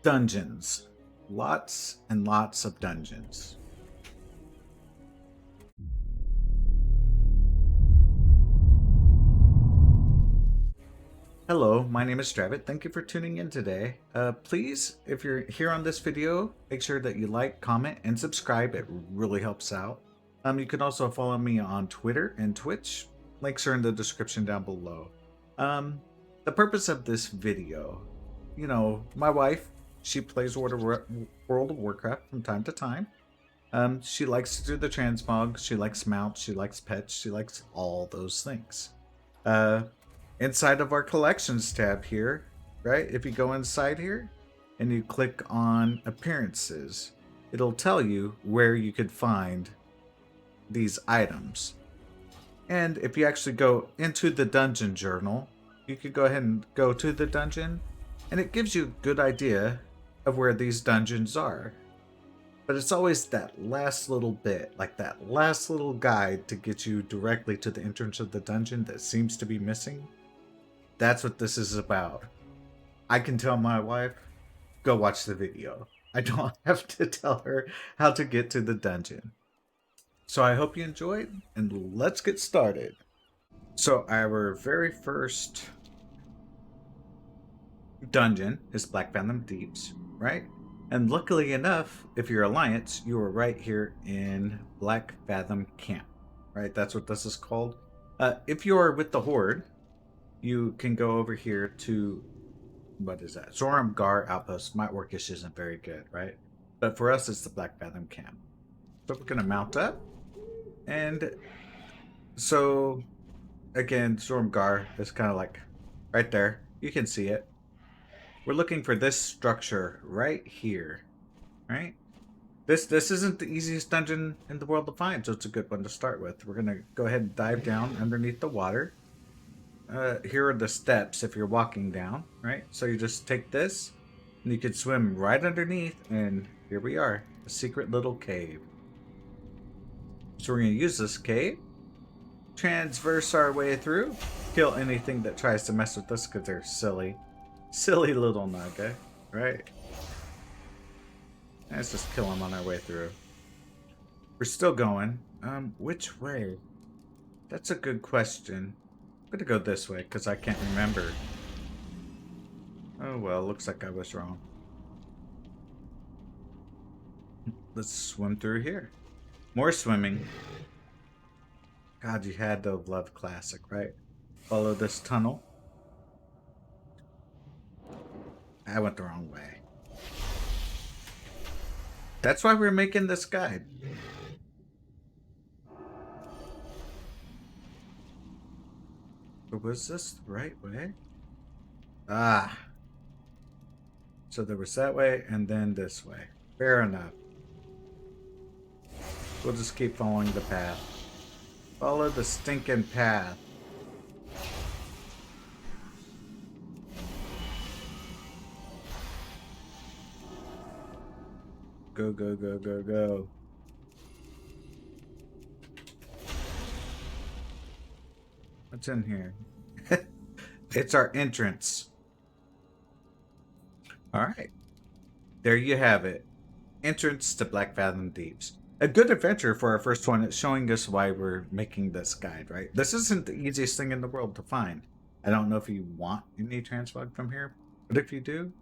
Dungeons. Lots and lots of dungeons. Hello, my name is Dravot. Thank you for tuning in today. Please, if you're here on this video, make sure that you like, comment, and subscribe. It really helps out. You can also follow me on Twitter and Twitch. Links are in the description down below. The purpose of this video, my wife, she plays World of Warcraft from time to time. She likes to do the transmog, she likes mounts, she likes pets, she likes all those things. Inside of our collections tab here, right? If you go inside here and you click on appearances, it'll tell you where you could find these items. And if you actually go into the dungeon journal, you could go ahead and go to the dungeon, and it gives you a good idea of where these dungeons are. But it's always that last little bit, like that last little guide to get you directly to the entrance of the dungeon that seems to be missing. That's what this is about. I can tell my wife, go watch the video. I don't have to tell her how to get to the dungeon. So I hope you enjoyed, and let's get started. So our very first dungeon is Blackfathom Deeps, right? And luckily enough, if you're Alliance, you are right here in Blackfathom Camp, right? That's what this is called. If you are with the Horde, you can go over here to, what is that? Zormgar Outpost. My Orcish isn't very good, right? But for us, it's the Blackfathom Camp. So we're going to mount up. And so, again, Zormgar is kind of like right there. You can see it. We're looking for this structure right here, right? This isn't the easiest dungeon in the world to find, so it's a good one to start with. We're going to go ahead and dive down underneath the water. Here are the steps if you're walking down, right? So you just take this, and you can swim right underneath, and here we are, a secret little cave. So we're going to use this cave, transverse our way through, kill anything that tries to mess with us because they're silly. Silly little naga, right? Let's just kill them on our way through. We're still going. Which way? That's a good question. I'm gonna go this way because I can't remember. Oh well, looks like I was wrong. Let's swim through here. More swimming. God, you had to have loved Classic, right? Follow this tunnel. I went the wrong way. That's why we're making this guide. But was this the right way? Ah. So there was that way and then this way. Fair enough. We'll just keep following the path. Follow the stinking path. Go, go, go, go, go. What's in here? It's our entrance. Alright. There you have it. Entrance to Blackfathom Deeps. A good adventure for our first one. It's showing us why we're making this guide, right? This isn't the easiest thing in the world to find. I don't know if you want any transmog from here, but if you do,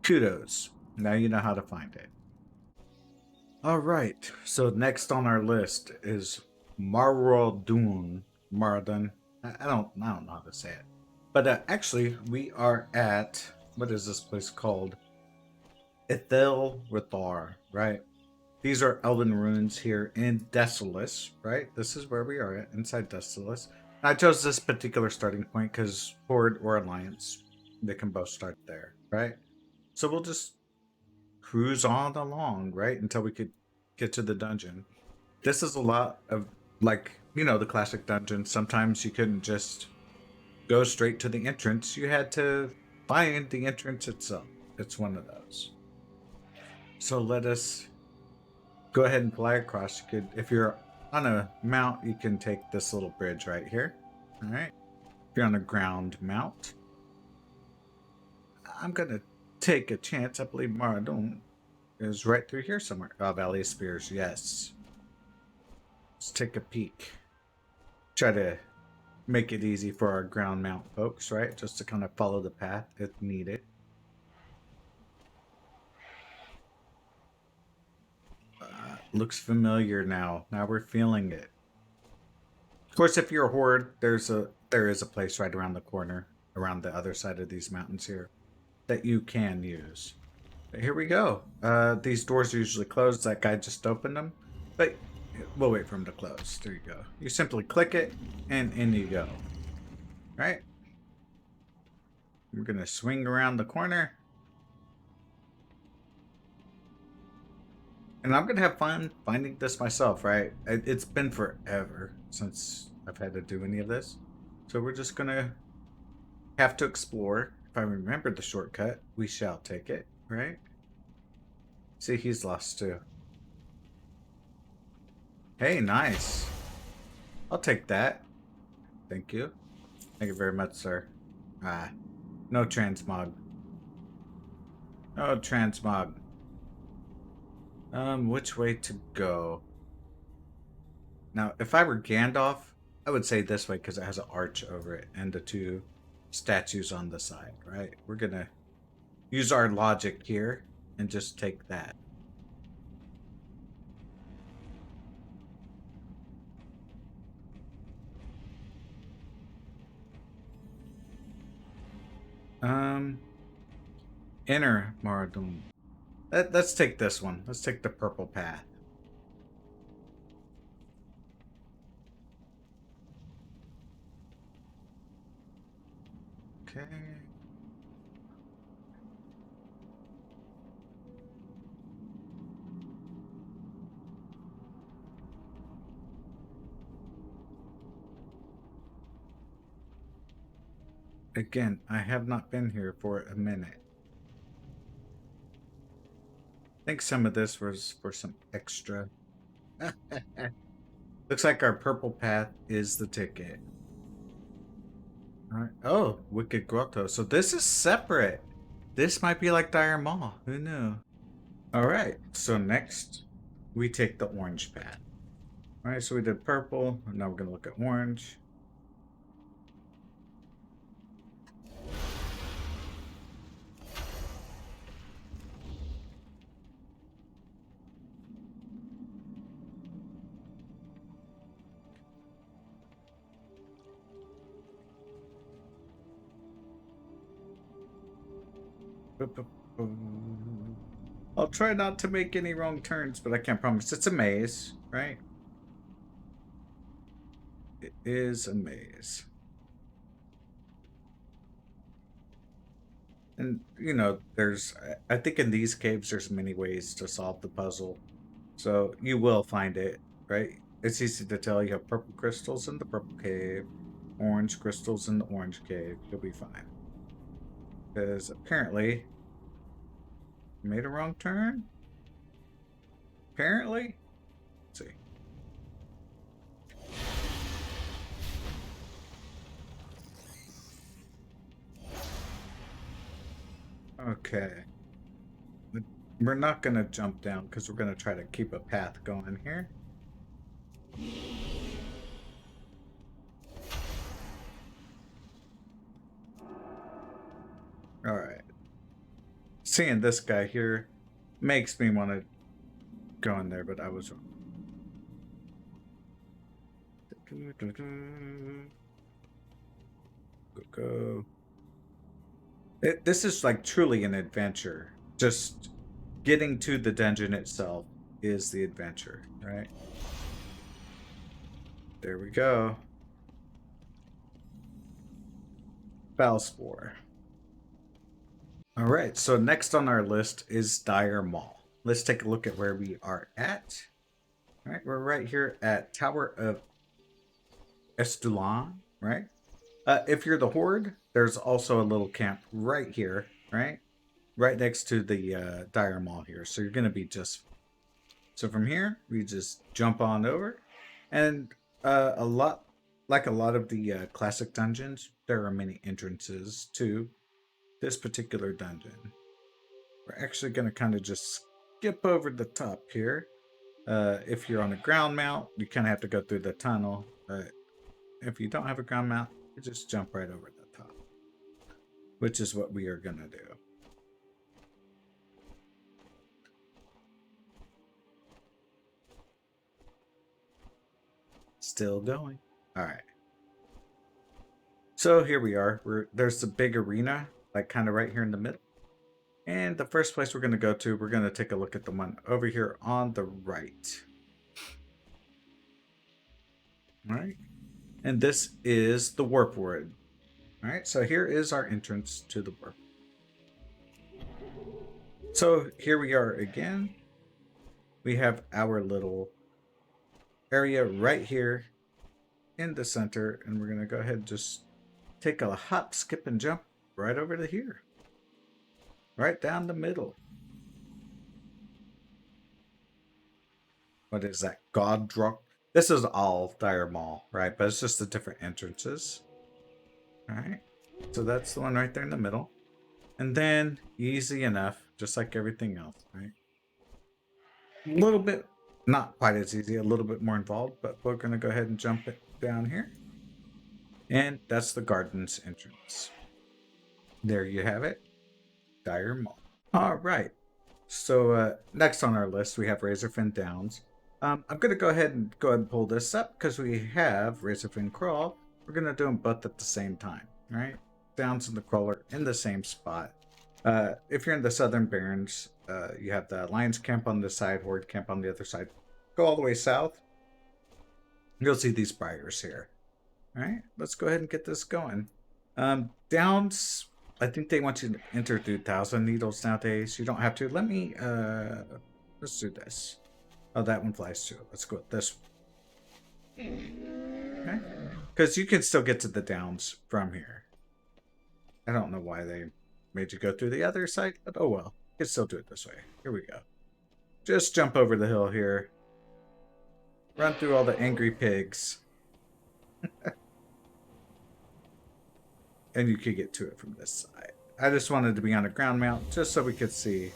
kudos. Now you know how to find it. Alright, so next on our list is Maraudon. I don't know how to say it. But actually, we are at, what is this place called? Atal'hakkar, right? These are elven ruins here in Desolace, right? This is where we are at, inside Desolace. I chose this particular starting point because Horde or Alliance, they can both start there, right? So we'll just cruise on along, right? Until we could get to the dungeon. This is a lot of, like, the classic dungeon. Sometimes you couldn't just go straight to the entrance. You had to find the entrance itself. It's one of those. So let us go ahead and fly across. You could, if you're on a mount, you can take this little bridge right here. All right. If you're on a ground mount, I'm gonna take a chance. I believe Maraudon is right through here somewhere. Oh, Valley of Spears, yes. Let's take a peek. Try to make it easy for our ground mount folks, right? Just to kind of follow the path if needed. Looks familiar now. Now we're feeling it. Of course, if you're a horde, there is a place right around the corner, around the other side of these mountains here, that you can use. But here we go. These doors are usually closed. That guy just opened them, but we'll wait for him to close. There you go. You simply click it, and in you go. Right? We're gonna swing around the corner. And I'm gonna have fun finding this myself, right? It's been forever since I've had to do any of this. So we're just gonna have to explore. If I remember the shortcut, we shall take it, right? See, he's lost too. Hey, nice. I'll take that. Thank you. Thank you very much, sir. No transmog. No transmog. Which way to go? Now, if I were Gandalf, I would say this way because it has an arch over it and the two statues on the side, right? We're gonna use our logic here and just take that. Inner Maraudon. Let's take this one. Let's take the purple path. Okay. Again, I have not been here for a minute. I think some of this was for some extra. Looks like our purple path is the ticket. All right. Oh, Wicked Grotto. So this is separate. This might be like Dire Maul. Who knew? All right. So next, we take the orange path. All right. So we did purple. And now we're going to look at orange. I'll try not to make any wrong turns, but I can't promise. It's a maze, right? It is a maze. And, you know, I think in these caves, there's many ways to solve the puzzle. So you will find it, right? It's easy to tell. You have purple crystals in the purple cave, orange crystals in the orange cave. You'll be fine. Because apparently, you made a wrong turn? Apparently? Let's see. Okay. We're not going to jump down because we're going to try to keep a path going here. All right. Seeing this guy here makes me want to go in there, but I was wrong. Go. This is like truly an adventure. Just getting to the dungeon itself is the adventure, right? There we go. Valspore. All right, so next on our list is Dire Maul. Let's take a look at where we are at. All right, we're right here at Tower of Estulon, right? If you're the Horde, there's also a little camp right here, right? Right next to the Dire Maul here. So you're going to be just... So from here, we just jump on over. And like a lot of the classic dungeons, there are many entrances to this particular dungeon. We're actually going to kind of just skip over the top here. If you're on a ground mount, you kind of have to go through the tunnel. But if you don't have a ground mount, you just jump right over the top, which is what we are going to do. Still going. All right. So here we are. There's the big arena, like kind of right here in the middle. And the first place we're going to go to, we're going to take a look at the one over here on the right. All right. And this is the warp wood. All right. So here is our entrance to the warp. So here we are again. We have our little area right here in the center. And we're going to go ahead and just take a hop, skip, and jump right over to here. Right down the middle. What is that? Godrock? This is all Dire Maul, right? But it's just the different entrances. Alright. So that's the one right there in the middle. And then, easy enough, just like everything else, right? A little bit, not quite as easy, a little bit more involved, but we're going to go ahead and jump it down here. And that's the garden's entrance. There you have it. Dire Maul. All right. So next on our list, we have Razorfen Downs. I'm going to go ahead and pull this up because we have Razorfen Kraul. We're going to do them both at the same time, right? Downs and the Kraul are in the same spot. If you're in the Southern Barrens, you have the Alliance camp on this side, Horde camp on the other side. Go all the way south. You'll see these spires here. All right, let's go ahead and get this going. Downs, I think they want you to enter through 1,000 needles nowadays. You don't have to. Let me, let's do this. Oh, that one flies too. Let's go with this one. Okay. Because you can still get to the Downs from here. I don't know why they made you go through the other side, but oh well. You can still do it this way. Here we go. Just jump over the hill here. Run through all the angry pigs. And you could get to it from this side. I just wanted to be on a ground mount just so we could see.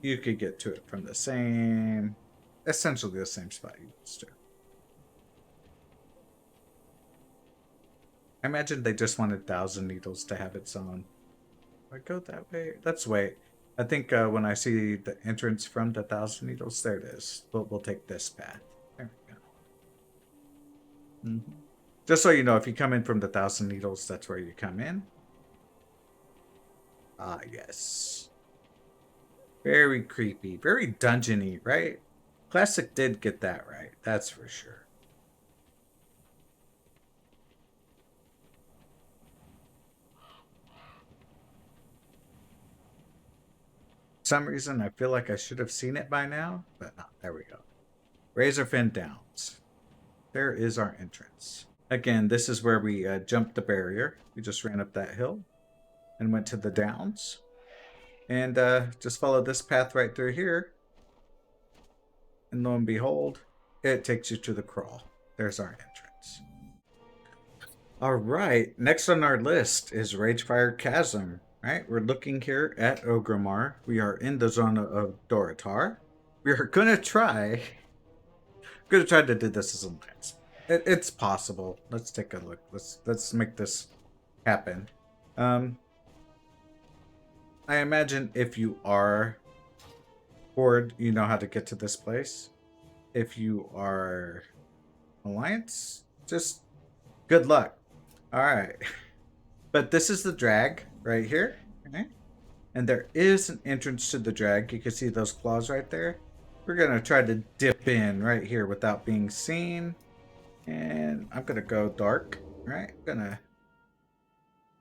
You could get to it from the same, essentially the same spot you used to. I imagine they just wanted 1,000 needles to have its own. Do I go that way? Let's wait. I think when I see the entrance from the 1,000 needles, there it is. We'll take this path. There we go. Mm-hmm. Just so you know, if you come in from the 1,000 needles, that's where you come in. Ah, yes. Very creepy. Very dungeony, right? Classic did get that right. That's for sure. For some reason, I feel like I should have seen it by now, but no, there we go. Razorfen Downs. There is our entrance. Again, this is where we jumped the barrier. We just ran up that hill and went to the Downs. And just follow this path right through here. And lo and behold, it takes you to the Kraul. There's our entrance. All right, next on our list is Ragefire Chasm. Right, we're looking here at Orgrimmar. We are in the zone of Durotar. We are gonna try to do this as a lance. It's possible. Let's take a look. Let's make this happen. I imagine if you are Horde, you know how to get to this place. If you are Alliance, just good luck. All right. But this is the drag right here. Okay. And there is an entrance to the drag. You can see those claws right there. We're going to try to dip in right here without being seen. And I'm going to go dark. Right. I'm going to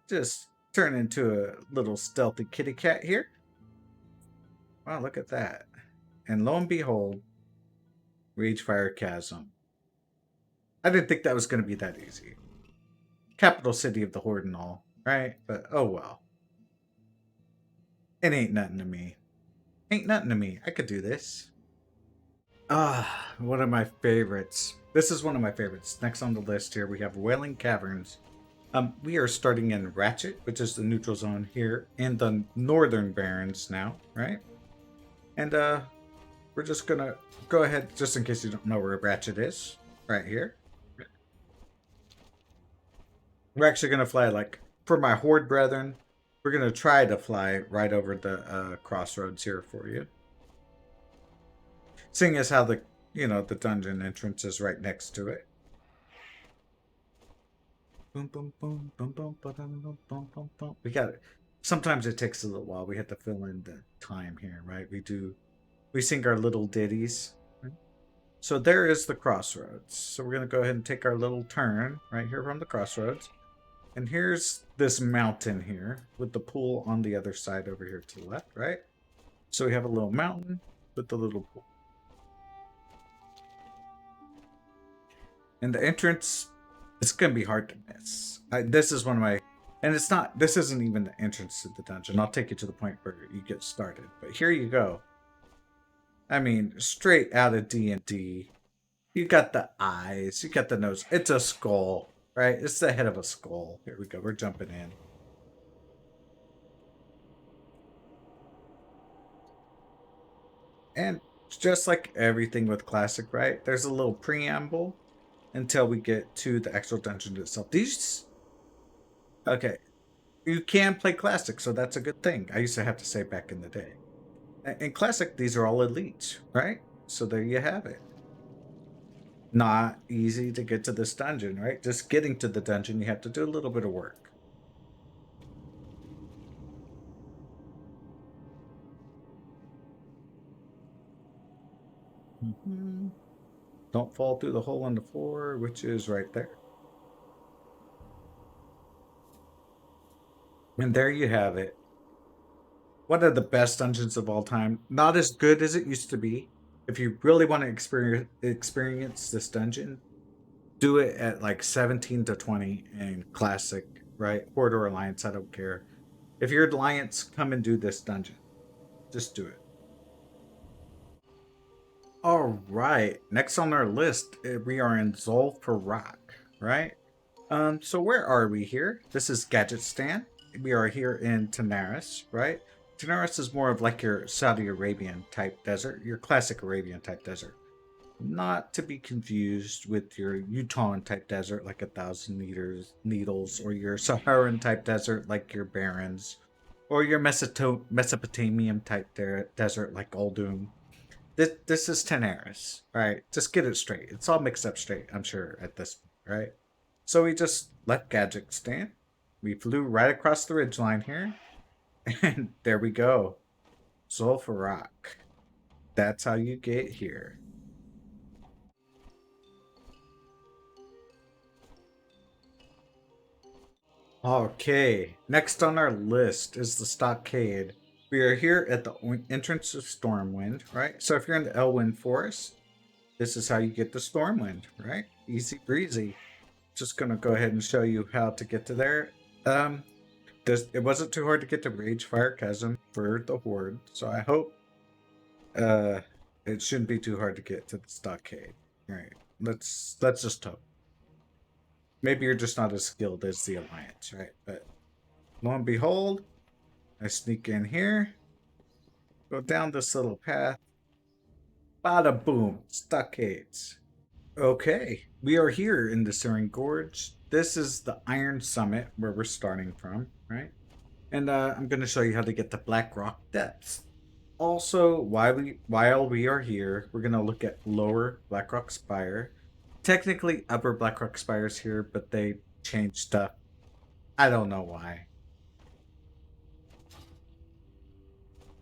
just turn into a little stealthy kitty cat here. Wow, look at that. And lo and behold, Ragefire Chasm. I didn't think that was going to be that easy. Capital city of the Horde and all, right? But oh well. It ain't nothing to me. Ain't nothing to me. I could do this. Ah, one of my favorites. This is one of my favorites. Next on the list here, we have Wailing Caverns. We are starting in Ratchet, which is the neutral zone here in the Northern Barrens now, right? And we're just gonna go ahead, just in case you don't know where Ratchet is, right here. We're actually gonna fly, like, for my Horde brethren, we're gonna try to fly right over the crossroads here for you. Seeing as how the, the dungeon entrance is right next to it. Boom, boom, boom, boom, boom, boom, boom, boom, boom, boom. We got it. Sometimes it takes a little while. We have to fill in the time here, right? We sing our little ditties. Right? So there is the crossroads. So we're gonna go ahead and take our little turn right here from the crossroads. And here's this mountain here with the pool on the other side over here to the left, right? So we have a little mountain with the little pool. And the entrance, it's going to be hard to miss. This is one of my, and this isn't even the entrance to the dungeon. I'll take you to the point where you get started. But here you go. I mean, straight out of D&D. You got the eyes, you got the nose. It's a skull, right? It's the head of a skull. Here we go. We're jumping in. And just like everything with Classic, right? There's a little preamble until we get to the actual dungeon itself. Okay, you can play Classic, so that's a good thing. I used to have to say back in the day. In Classic, these are all elites, right? So there you have it. Not easy to get to this dungeon, right? Just getting to the dungeon, you have to do a little bit of work. Don't fall through the hole on the floor, which is right there. And there you have it. One of the best dungeons of all time. Not as good as it used to be. If you really want to experience this dungeon, do it at like 17 to 20 in Classic, right? Horde or Alliance, I don't care. If you're Alliance, come and do this dungeon. Just do it. All right. Next on our list, we are in Zul'Farrak, right? So where are we here? This is Gadgetstan. We are here in Tanaris, right? Tanaris is more of like your Saudi Arabian type desert, your classic Arabian type desert. Not to be confused with your Utah type desert like 1,000 needles, or your Saharan type desert like your Barrens, or your Mesopotamian type desert like Uldum. This is Tanaris, right? Just get it straight. It's all mixed up straight, I'm sure, at this point, right? So we just left Gadgetstan. We flew right across the ridgeline here. And there we go. Zul'Farrak. That's how you get here. Okay, next on our list is the Stockade. We are here at the entrance of Stormwind, right? So if you're in the Elwynn Forest, this is how you get the Stormwind, right? Easy breezy. Just gonna go ahead and show you how to get to there. It wasn't too hard to get to Ragefire Chasm for the Horde, so I hope it shouldn't be too hard to get to the Stockade. All right, let's just hope. Maybe you're just not as skilled as the Alliance, right? But lo and behold, I sneak in here, go down this little path, bada boom, Stockades. Okay, we are here in the Searing Gorge. This is the Iron Summit where we're starting from, right? And I'm going to show you how to get to Blackrock Depths. Also, while we are here, we're going to look at Lower Blackrock Spire. Technically, Upper Blackrock Spire is here, but they changed stuff. I don't know why.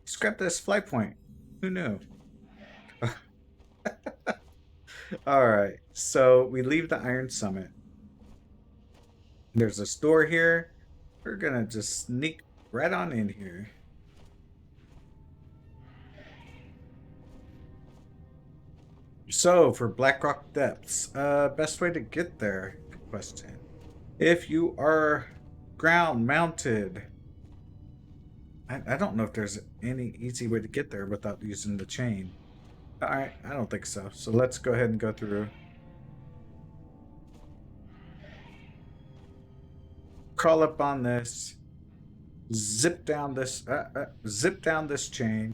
Scrap this flight point. Who knew? Alright, so we leave the Iron Summit. There's a store here. We're gonna just sneak right on in here. So, for Blackrock Depths, best way to get there? Good question. If you are ground mounted, I don't know if there's any easy way to get there without using the chain. Alright, I don't think so. So let's go ahead and go through. Crawl up on this. Zip down this chain.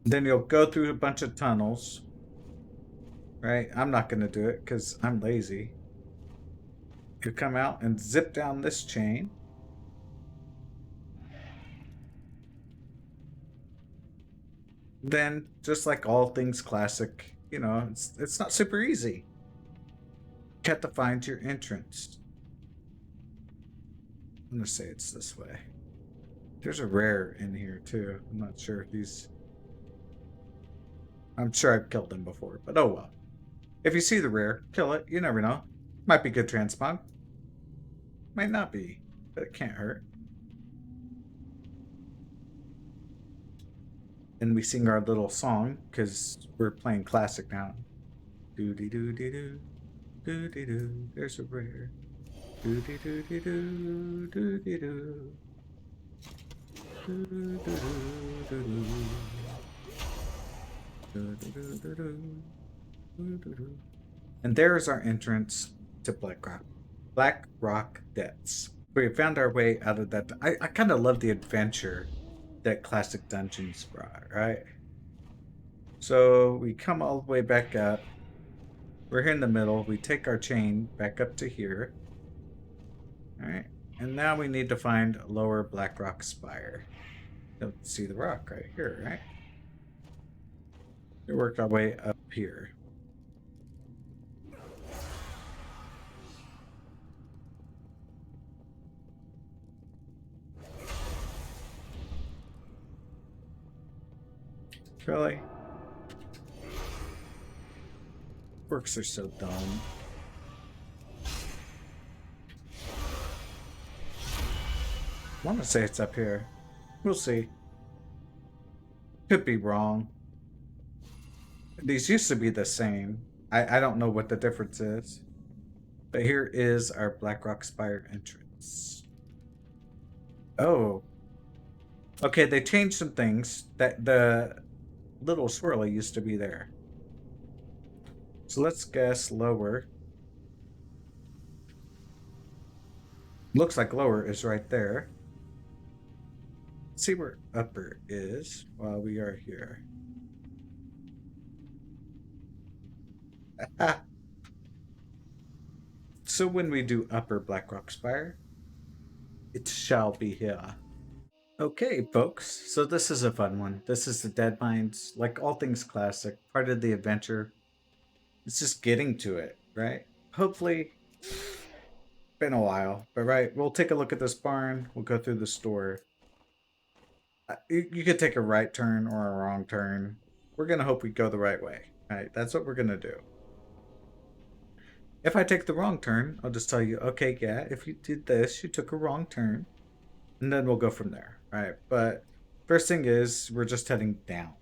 Then you'll go through a bunch of tunnels. Right? I'm not going to do it because I'm lazy. You come out and zip down this chain. Then, just like all things classic, you know, it's not super easy. You have to find your entrance. I'm going to say it's this way. There's a rare in here too. I'm not sure if he's... I'm sure I've killed him before, but oh well. If you see the rare, kill it. You never know. Might be good transmog. Might not be, but it can't hurt. And we sing our little song because we're playing classic now. Doo dee doo dee doo, doo dee doo. There's a rare. Doo dee doo dee doo, doo dee doo. Doo doo doo doo doo. And there's our entrance to Blackrock Depths. We found our way out of that. I kind of love the adventure that classic dungeons brought, right? So we come all the way back up. We're here in the middle. We take our chain back up to here. All right. And now we need to find lower Blackrock Spire. You'll see the rock right here, right? We work our way up here. Really? Works are so dumb. I want to say it's up here. We'll see. Could be wrong. These used to be the same. I don't know what the difference is. But here is our Blackrock Spire entrance. Oh. Okay, they changed some things. That the little swirly used to be there. So let's guess lower. Looks like lower is right there. Let's see where upper is while we are here. So when we do upper Blackrock Spire, it shall be here. Okay, folks, so this is a fun one. This is the Deadmines, like all things classic, part of the adventure. It's just getting to it, right? Hopefully, been a while, but right, we'll take a look at this barn. We'll go through the store. You could take a right turn or a wrong turn. We're going to hope we go the right way, right? That's what we're going to do. If I take the wrong turn, I'll just tell you, okay, yeah, if you did this, you took a wrong turn. And then we'll go from there, right? But first thing is, we're just heading down.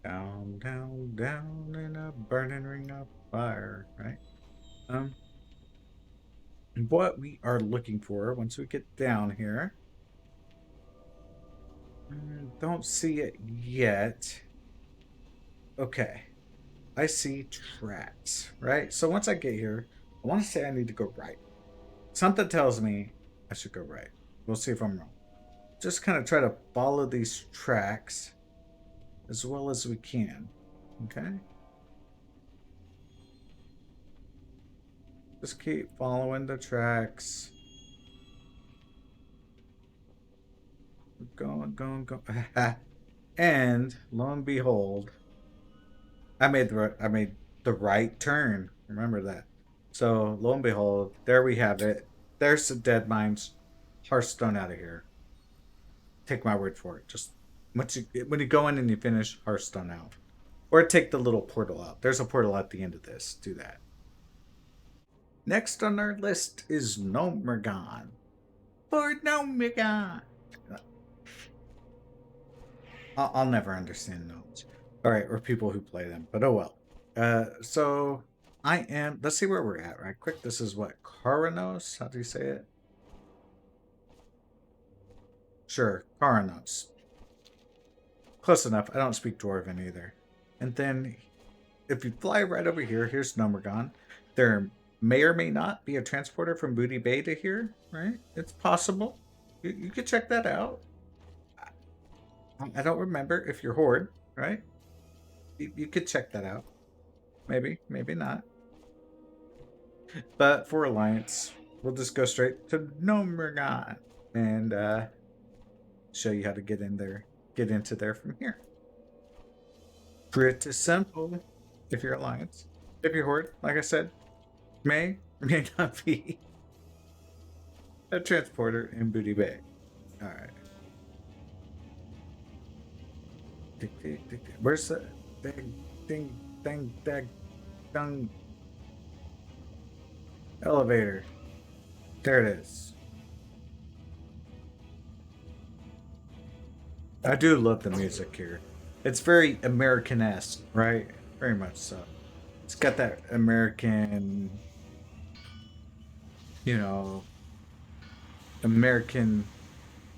Down, down, down in a burning ring of fire, right? What we are looking for once we get down here. Don't see it yet. Okay. I see tracks, right? So once I get here, I want to say I need to go right. Something tells me I should go right. We'll see if I'm wrong. Just kind of try to follow these tracks as well as we can. Okay? Just keep following the tracks. Going, going, going. And lo and behold, I made the right turn. Remember that. So lo and behold, there we have it. There's the Deadmines. Hearthstone out of here. Take my word for it. Just when you go in and you finish, Hearthstone out. Or take the little portal out. There's a portal at the end of this. Do that. Next on our list is Gnomerregan. For Gnomerregan. I'll never understand gnomes. Alright, or people who play them. But oh well. So I am... Let's see where we're at right quick. This is what? Karanos? How do you say it? Sure, Karanos. Close enough. I don't speak Dwarven either. And then, if you fly right over here, here's Gnomerregan. They're may or may not be a transporter from Booty Bay to here, right? It's possible. You could check that out. I don't remember if you're Horde, right? You could check that out. Maybe, maybe not. But for Alliance, we'll just go straight to Gnomerregan and show you how to get in there, get into there from here. Pretty simple if you're Alliance. If you're Horde, like I said, may or may not be a transporter in Booty Bay. Alright. Where's the dung elevator? There it is. I do love the music here. It's very American-esque, right? Very much so. It's got that American, you know, American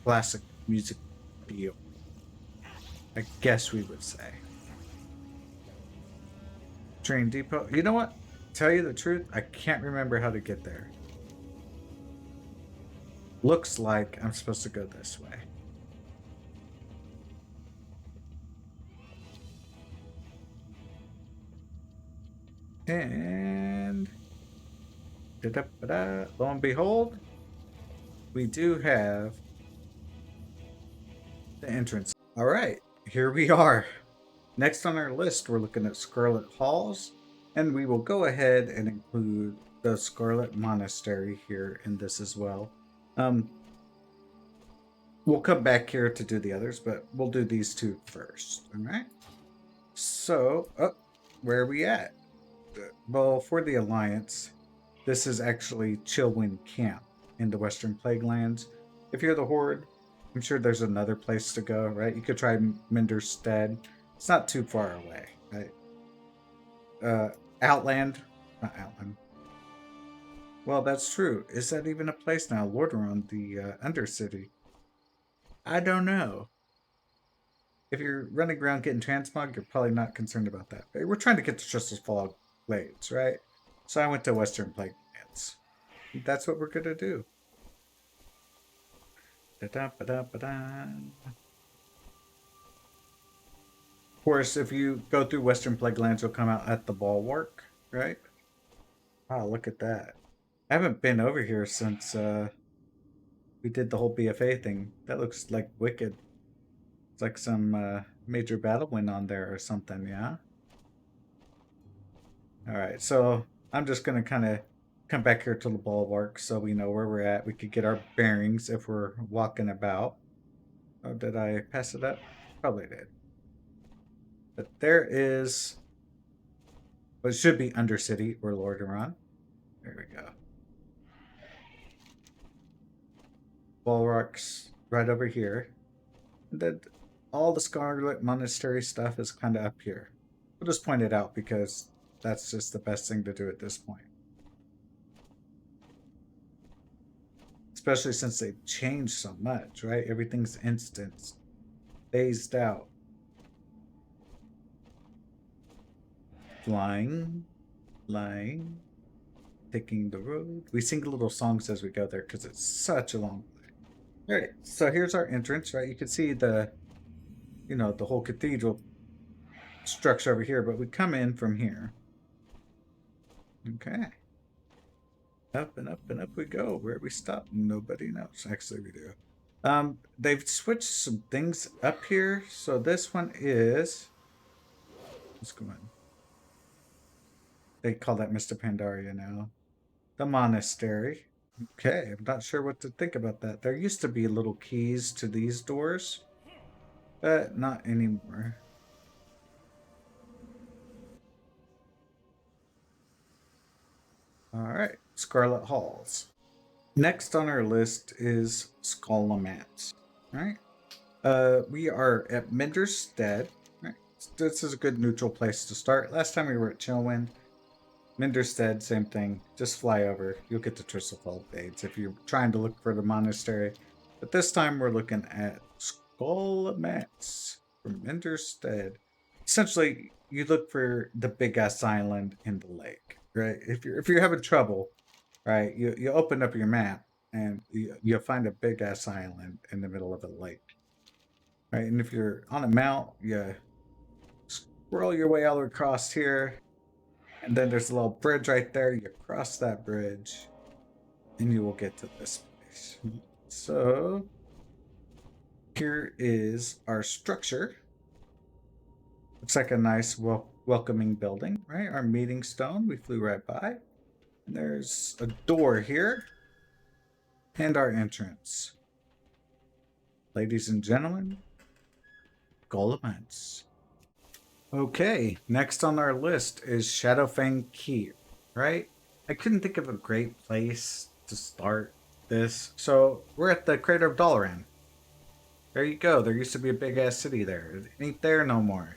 classic music feel. I guess we would say. Train depot. You know what? Tell you the truth, I can't remember how to get there. Looks like I'm supposed to go this way. And lo and behold, we do have the entrance. All right, here we are. Next on our list, we're looking at Scarlet Halls, and we will go ahead and include the Scarlet Monastery here in this as well. We'll come back here to do the others, but we'll do these two first. All right. So, where are we at? Well, for the Alliance, this is actually Chillwind Camp in the Western Plaguelands. If you're the Horde, I'm sure there's another place to go, right? You could try Minderstead. It's not too far away, right? Outland. Not Outland. Well, that's true. Is that even a place now? Lordaeron, the Undercity. I don't know. If you're running around getting transmog, you're probably not concerned about that. But we're trying to get to Tristle's Fall Glades, right? So I went to Western Plaguelands. That's what we're going to do. Of course, if you go through Western Plaguelands, you'll come out at the Bulwark, right? Wow, look at that. I haven't been over here since we did the whole BFA thing. That looks like wicked. It's like some major battle went on there or something, yeah? Alright, so I'm just going to kind of come back here to the Bulwark so we know where we're at. We could get our bearings if we're walking about. Oh, did I pass it up? Probably did. But there is what should be Undercity or Lordaeron. There we go. Bulwarks right over here. And then all the Scarlet Monastery stuff is kind of up here. We'll just point it out because that's just the best thing to do at this point. Especially since they've changed so much, right? Everything's instant, phased out. Flying, taking the road. We sing little songs as we go there because it's such a long way. All right, so here's our entrance, right? You can see the, you know, the whole cathedral structure over here, but we come in from here. Okay. Up and up and up we go. Where we stop, nobody knows. Actually, we do. They've switched some things up here. So this one is, let's go in. They call that Mr. Pandaria now. The monastery. Okay, I'm not sure what to think about that. There used to be little keys to these doors, but not anymore. All right, Scarlet Halls. Next on our list is Scholomance. Right? We are at Minderstead. Right? This is a good neutral place to start. Last time we were at Chillwind. Minderstead, same thing. Just fly over. You'll get to Tristlefold Glades if you're trying to look for the monastery. But this time we're looking at Scholomance from Minderstead. Essentially, you look for the big ass island in the lake. right? If you're having trouble, right, you open up your map and you'll find a big ass island in the middle of a lake, right? And if you're on a mount, you scroll your way all across here, and then there's a little bridge right there. You cross that bridge, and you will get to this place. So here is our structure. Looks like a nice, welcoming building, right? Our meeting stone. We flew right by. And there's a door here, and our entrance. Ladies and gentlemen, Scholomance. Okay, next on our list is Shadowfang Keep, right? I couldn't think of a great place to start this, so we're at the crater of Dalaran. There you go. There used to be a big ass city there. It ain't there no more.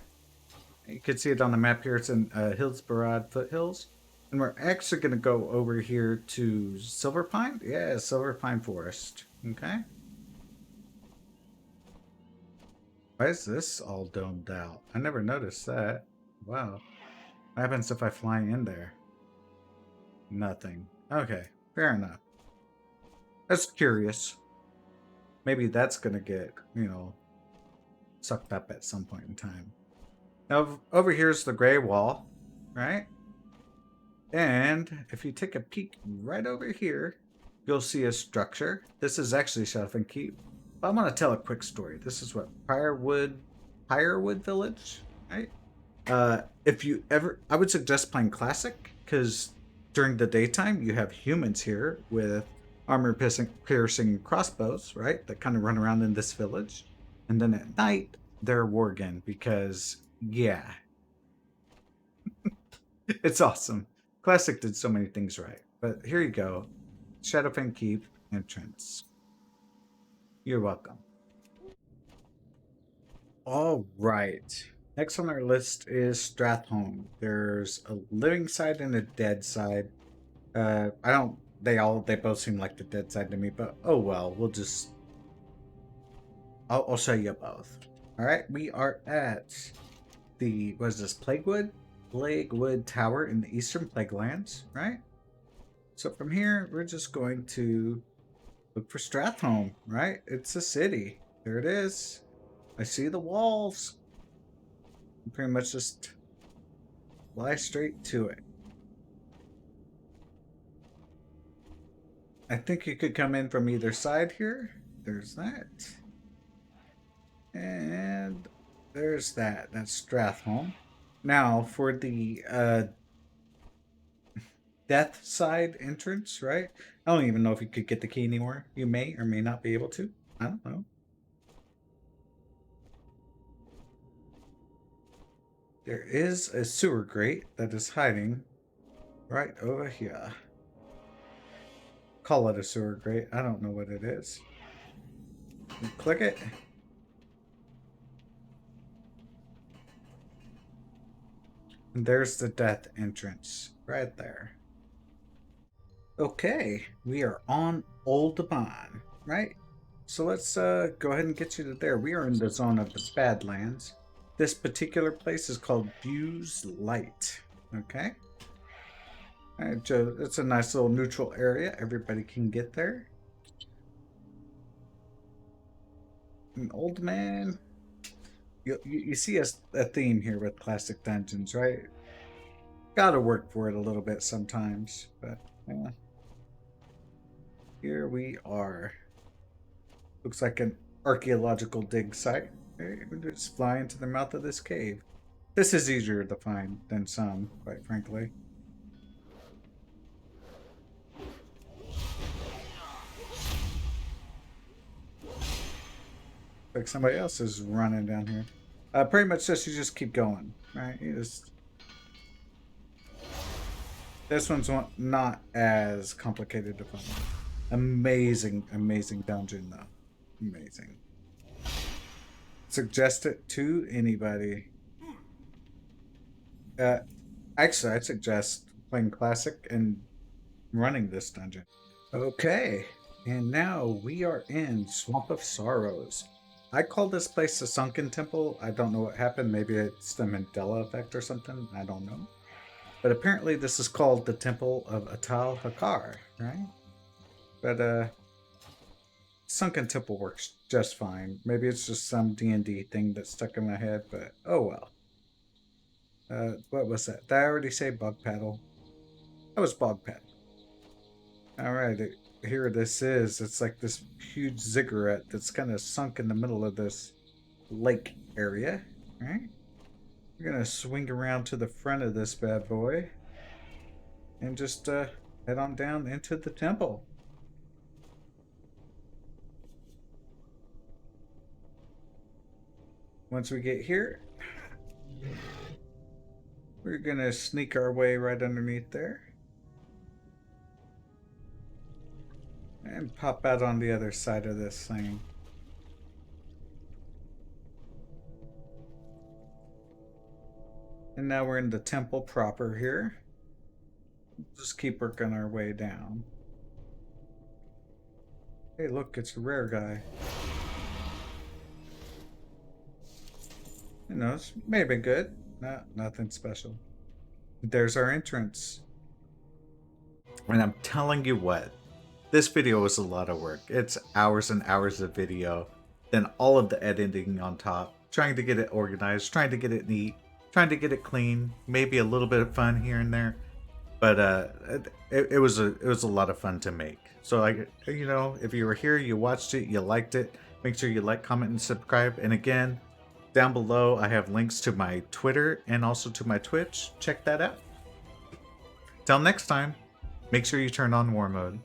You can see it on the map here. It's in Hillsborough foothills. And we're actually going to go over here to Silverpine. Yeah, Silverpine Forest. Okay. Why is this all domed out? I never noticed that. Wow. What happens if I fly in there? Nothing. Okay, fair enough. That's curious. Maybe that's going to get, sucked up at some point in time. Now, over here's the gray wall, right? And if you take a peek right over here, you'll see a structure. This is actually Shadowfang Keep. But I'm going to tell a quick story. This is what? Pirewood Village, right? If you ever, I would suggest playing Classic, because during the daytime, you have humans here with armor-piercing crossbows, right? That kind of run around in this village. And then at night, they're Worgen, because, yeah. It's awesome. Classic did so many things right. But here you go. Shadowfang Keep entrance. You're welcome. All right. Next on our list is Stratholme. There's a living side and a dead side. I don't. They both seem like the dead side to me. But oh well. We'll just. I'll show you both. All right. We are at the what is this? Plaguewood Tower in the Eastern Plaguelands, right? So from here, we're just going to look for Stratholme, right? It's a city. There it is. I see the walls. Pretty much just fly straight to it. I think you could come in from either side here. There's that. And there's that. That's Stratholme. Now for the death side entrance, right? I don't even know if you could get the key anymore. You may or may not be able to. I don't know. There is a sewer grate that is hiding right over here. Call it a sewer grate. I don't know what it is. You click it. And there's the death entrance right there. Okay, we are on Uldaman, right? So let's go ahead and get you to there. We are in the zone of the Badlands. This particular place is called Fuse Light. Okay. All right, Joe, it's a nice little neutral area. Everybody can get there. An old man. You see a theme here with classic dungeons, right? Gotta work for it a little bit sometimes, but yeah. Here we are. Looks like an archaeological dig site. We just fly into the mouth of this cave. This is easier to find than some, quite frankly. Like somebody else is running down here. Pretty much you just keep going, right? You just... This one's not as complicated to find. Amazing dungeon though. Amazing. Suggest it to anybody. Actually, I'd suggest playing Classic and running this dungeon. Okay, and now we are in Swamp of Sorrows. I call this place the Sunken Temple. I don't know what happened. Maybe it's the Mandela effect or something. I don't know. But apparently this is called the Temple of Atal'hakkar, right? But Sunken Temple works just fine. Maybe it's just some D&D thing that's stuck in my head, but oh well. What was that? Did I already say bug paddle? That was bog paddle. Alright, here this is. It's like this huge ziggurat that's kind of sunk in the middle of this lake area. Alright. We're gonna swing around to the front of this bad boy and just head on down into the temple. Once we get here, we're gonna sneak our way right underneath there and pop out on the other side of this thing. And now we're in the temple proper here. Just keep working our way down. Hey, look, it's a rare guy. You know, it's maybe good. No, nothing special. There's our entrance. And I'm telling you what, this video was a lot of work. It's hours and hours of video, then all of the editing on top, trying to get it organized, trying to get it neat, trying to get it clean, maybe a little bit of fun here and there. But it was a lot of fun to make. So you know, if you were here, you watched it, you liked it, make sure you like, comment, and subscribe. And again, down below I have links to my Twitter and also to my Twitch. Check that out. Till next time, make sure you turn on war mode.